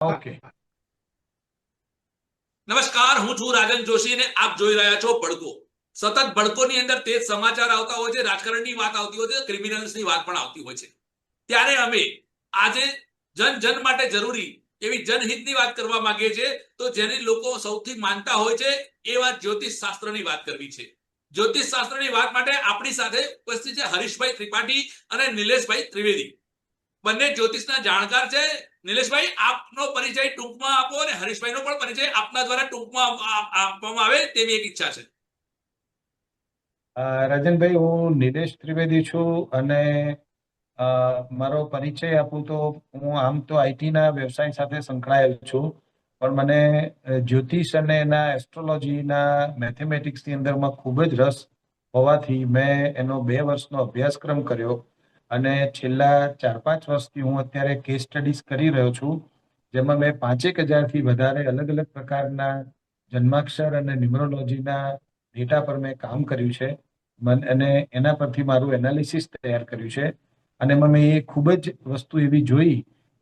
Okay. નમસ્કાર, હું છું રાજન જોશી અને આપ જોઈ રહ્યા છો ભડકો. સતત ભડકોની અંદર તે જ સમાચાર આવતા હોય છે, રાજકારણની વાત આવતી હોય છે, ક્રિમિનલ્સની વાત પણ આવતી હોય છે. ત્યારે અમે આજે જન માટે જરૂરી એવી જનહિતની વાત કરવા માંગીએ છીએ. તો જેની લોકો સૌથી માનતા હોય છે એવા જ્યોતિષ શાસ્ત્રની વાત કરવી છે. જ્યોતિષ શાસ્ત્રની વાત માટે આપણી સાથે ઉપસ્થિત છે હરીશભાઈ ત્રિપાઠી અને નિલેશભાઈ ત્રિવેદી. બંને જ્યોતિષના જાણકાર છે. નિલેશભાઈ, આપનો પરિચય ટૂંકમાં આપો અને હરીશભાઈનો પણ પરિચય આપના દ્વારા ટૂંકમાં આપવામાં આવે તેવી એક ઈચ્છા છે. રાજનભાઈ, હું નિલેશ ત્રિવેદી છું અને મારો પરિચય આપું તો હું આમ તો આઈટીના વ્યવસાય સાથે સંકળાયેલ છું, પણ મને જ્યોતિષ અને એના એસ્ટ્રોલોજીના મેથેમેટિક્સની અંદરમાં ખૂબ જ રસ હોવાથી મેં એનો 2 વર્ષનો અભ્યાસક્રમ કર્યો અને છેલ્લા 4-5 વર્ષથી હું અત્યારે કેસ સ્ટડીઝ કરી રહ્યો છું, જેમાં મેં 5,000થી વધારે અલગ અલગ પ્રકારના જન્માક્ષર અને ન્યુમરોલોજીના ડેટા પર મેં કામ કર્યું છે અને એના પરથી મારું એનાલિસિસ તૈયાર કર્યું છે. અને એમાં મેં એ ખૂબ જ વસ્તુ એવી જોઈ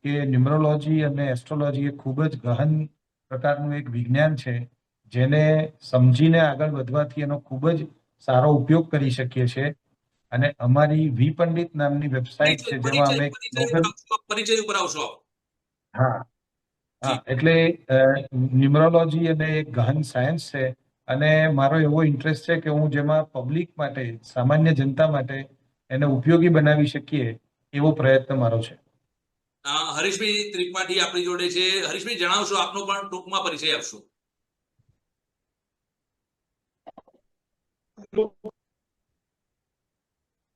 કે ન્યુમરોલોજી અને એસ્ટ્રોલોજી એ ખૂબ જ ગહન પ્રકારનું એક વિજ્ઞાન છે, જેને સમજીને આગળ વધવાથી એનો ખૂબ જ સારો ઉપયોગ કરી શકીએ છીએ. અને અમારી વી પંડિત નામની વેબસાઇટ છે, જેમાં અમે પરિચય ઉપર આવશો. હા, હા, એટલે ન્યુમરોલોજી અને એક ગહન સાયન્સ છે અને મારો એવો ઇન્ટરેસ્ટ છે કે હું જેમાં પબ્લિક માટે, સામાન્ય જનતા માટે એને ઉપયોગી બનાવી શકીએ એવો પ્રયત્ન મારો છે. હરીશભાઈ ત્રિપાઠી આપણી જોડે છે. હરીશભાઈ, જણાવશો, આપનો પણ ટૂંકમાં પરિચય આપશો.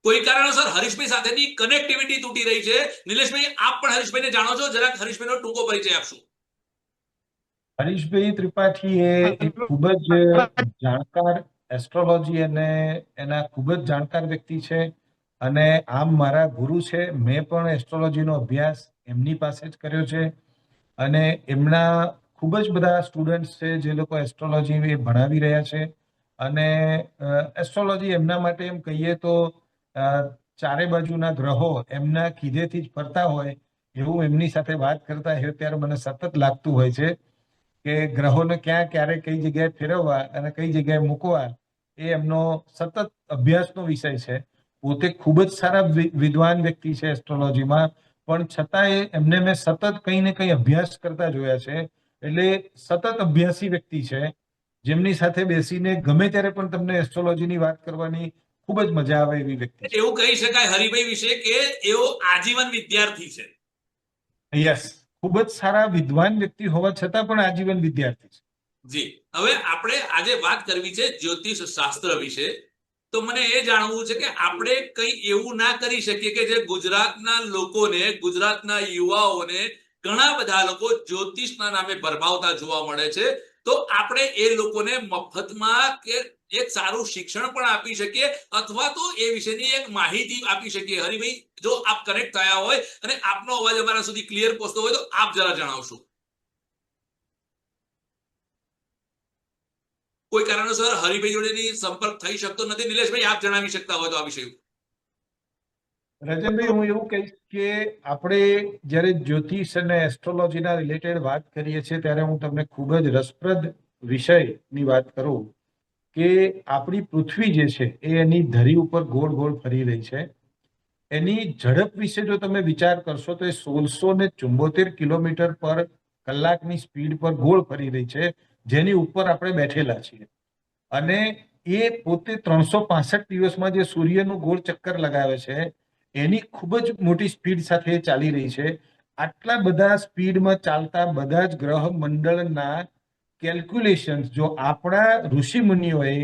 કોઈ કારણોસર હરીશભાઈ સાથેની કનેક્ટિવિટી તૂટી રહી છે. નિલેશભાઈ, આપ પણ હરીશભાઈને જાણો છો, જરાક હરીશભાઈનો ટૂંકો પરિચય આપશો. હરીશભાઈ ત્રિપાઠી એ એક ખૂબ જ જાણકાર એસ્ટ્રોલોજી અને એના ખૂબ જ જાણકાર વ્યક્તિ છે અને આમ મારા ગુરુ છે. મેં પણ એસ્ટ્રોલોજીનો અભ્યાસ એમની પાસે જ કર્યો છે અને એમના ખૂબ જ બધા સ્ટુડન્ટ્સ છે જે લોકો એસ્ટ્રોલોજી ભણાવી રહ્યા છે. અને એસ્ટ્રોલોજી એમના માટે એમ કહીએ તો ચારે બાજુના ગ્રહો એમના કીધેથી જ ફરતા હોય એવું એમની સાથે વાત કરતા હોય ત્યારે મને સતત લાગતું હોય છે કે ગ્રહોને ક્યાં ક્યારે કઈ જગ્યાએ ફેરવવા અને કઈ જગ્યાએ મૂકવા એ એમનો સતત અભ્યાસનો વિષય છે. પોતે ખૂબ જ સારા વિદ્વાન વ્યક્તિ છે એસ્ટ્રોલોજીમાં, પણ છતાંય એમને મેં સતત કંઈ ને કંઈ અભ્યાસ કરતા જોયા છે. એટલે સતત અભ્યાસી વ્યક્તિ છે, જેમની સાથે બેસીને ગમે ત્યારે પણ તમને એસ્ટ્રોલોજીની વાત કરવાની ખૂબ જ મજા આવે એવી વ્યક્તિ છે. એવું કહી શકાય હરિભાઈ વિશે કે એઓ આજીવન વિદ્યાર્થી છે. યસ, ખૂબ જ સારા વિદ્વાન વ્યક્તિ હોવા છતાં પણ આજીવન વિદ્યાર્થી છે. જી, હવે આપણે આજે વાત કરવી છે જ્યોતિષ શાસ્ત્ર વિશે. તો મને એ જાણવું છે કે આપણે કંઈ એવું ના કરી શકીએ કે જે ગુજરાતના લોકોને, ગુજરાતના યુવાઓને ઘણા બધા લોકો જ્યોતિષના નામે ભરમાવતા જોવા મળે છે. તો આપણે એ લોકોને મફતમાં કે એક સારું શિક્ષણ પણ આપી શકીએ અથવા તો એ વિશેની એક માહિતી આપી શકીએ. હરિભાઈ, જો આપ કનેક્ટ થયા હોય અને આપનો અવાજ અમારા સુધી ક્લિયર પહોંચતો હોય તો આપ જરા જણાવશો. કોઈ કારણોસર હરિભાઈ જોડેની સંપર્ક થઈ શકતો નથી. નિલેશભાઈ, આપ જણાવી શકતા હોય તો આ વિષય. રજનભાઈ, હું એવું કહીશ કે આપણે જ્યારે જ્યોતિષ અને એસ્ટ્રોલોજીના રિલેટેડ વાત કરીએ છીએ ત્યારે હું તમને ખૂબ જ રસપ્રદ વિષયની વાત કરું કે આપણી પૃથ્વી જે છે એ એની ધરી ઉપર ગોળ ગોળ ફરી રહી છે. એની ઝડપ વિશે જો તમે વિચાર કરશો તો એ 1674 કિલોમીટર પર કલાકની સ્પીડ પર ગોળ ફરી રહી છે, જેની ઉપર આપણે બેઠેલા છીએ. અને એ પોતે 365 દિવસમાં જે સૂર્યનું ગોળ ચક્કર લગાવે છે એની ખૂબ જ મોટી સ્પીડ સાથે ચાલી રહી છે. આટલા બધા સ્પીડમાં ચાલતા બધા જ ગ્રહ મંડળના કેલ્ક્યુલેશન જો આપણા ઋષિ મુનિઓએ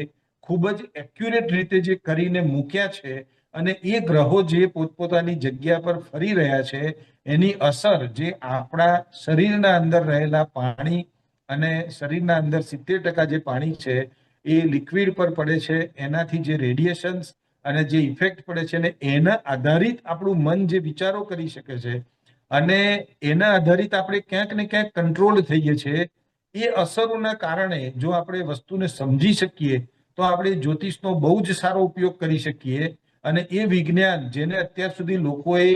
ખૂબ જ એક્યુરેટ રીતે જે કરીને મૂક્યા છે અને એ ગ્રહો જે પોતપોતાની જગ્યા પર ફરી રહ્યા છે એની અસર જે આપણા શરીરના અંદર રહેલા પાણી અને શરીરના અંદર 70% જે પાણી છે એ લિક્વિડ પર પડે છે, એનાથી જે રેડિયેશન્સ અને જે ઇફેક્ટ પડે છે ને એના આધારિત આપણું મન જે વિચારો કરી શકે છે અને એના આધારિત આપણે ક્યાંક ને ક્યાંક કંટ્રોલ થઈએ છીએ. એ અસરોના કારણે જો આપણે વસ્તુને સમજી શકીએ તો આપણે જ્યોતિષનો બહુ જ સારો ઉપયોગ કરી શકીએ. અને એ વિજ્ઞાન જેને અત્યાર સુધી લોકોએ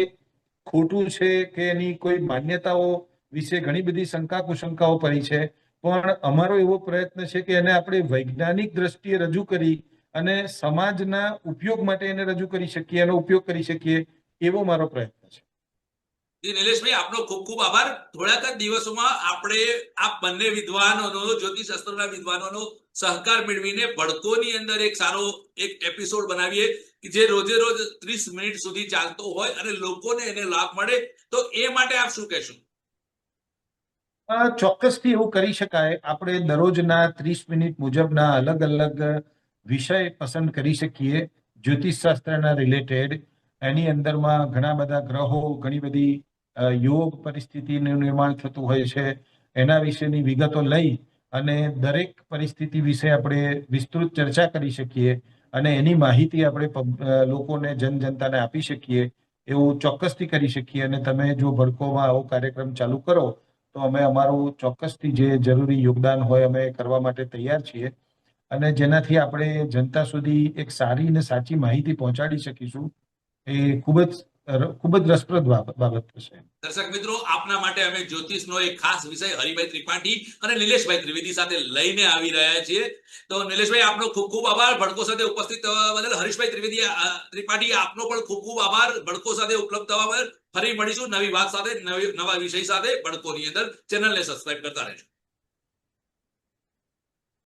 ખોટું છે કે એની કોઈ માન્યતાઓ વિશે ઘણી બધી શંકા કુશંકાઓ પડી છે, પણ અમારો એવો પ્રયત્ન છે કે એને આપણે વૈજ્ઞાનિક દ્રષ્ટિએ રજૂ કરી અને સમાજના ઉપયોગ માટે એને રજૂ કરી શકીએ, એનો ઉપયોગ કરી શકીએ, એવો મારો પ્રયત્ન છે. જી નિલેશભાઈ, આપનો ખૂબ ખૂબ આભાર. થોડાક જ દિવસોમાં આપણે આ બંને વિદ્વાનોનો, જ્યોતિષશાસ્ત્રના વિદ્વાનોનો સહકાર મેળવીને ભડકોની અંદર એક સારો એક એપિસોડ બનાવીએ કે જે રોજે રોજ 30 મિનિટ સુધી ચાલતો હોય અને લોકોને એને લાભ મળે. તો એ માટે આપ શું કહેશો? ચોક્કસથી એવું કરી શકાય. આપણે દરરોજના 30 મિનિટ મુજબના અલગ અલગ વિષય પસંદ કરી શકીએ જ્યોતિષશાસ્ત્રના રિલેટેડ. એની અંદરમાં ઘણા બધા ગ્રહો, ઘણી બધી યોગ પરિસ્થિતિનું નિર્માણ થતું હોય છે, એના વિશેની વિગતો લઈ અને દરેક પરિસ્થિતિ વિશે આપણે વિસ્તૃત ચર્ચા કરી શકીએ અને એની માહિતી આપણે લોકોને, જનતાને આપી શકીએ. એવું ચોક્કસથી કરી શકીએ. અને તમે જો ભડકોમાં આવો કાર્યક્રમ ચાલુ કરો તો અમે અમારું ચોક્કસથી જે જરૂરી યોગદાન હોય અમે કરવા માટે તૈયાર છીએ, અને જેનાથી આપણે જનતા સુધી એક સારી અને સાચી માહિતી પહોંચાડી શકીશું. એ ખૂબ જ રસપ્રદ બાબત થશે. દર્શક મિત્રો, આપના માટે અમે જ્યોતિષનો એક ખાસ વિષય હરિભાઈ ત્રિપાઠી અને નિલેશભાઈ ત્રિવેદી સાથે લઈને આવી રહ્યા છીએ. તો નિલેશભાઈ, આપનો ખૂબ ખૂબ આભાર ભડકો સાથે ઉપસ્થિત થવા બદલ. હરીશભાઈ ત્રિપાઠી, આપનો પણ ખૂબ ખૂબ આભાર ભડકો સાથે ઉપલબ્ધ થવા બદલ. ફરી મળીશું નવી વાત સાથે, નવા વિષય સાથે ભડકોની અંદર. ચેનલને સબસ્ક્રાઇબ કરતા રહેજો.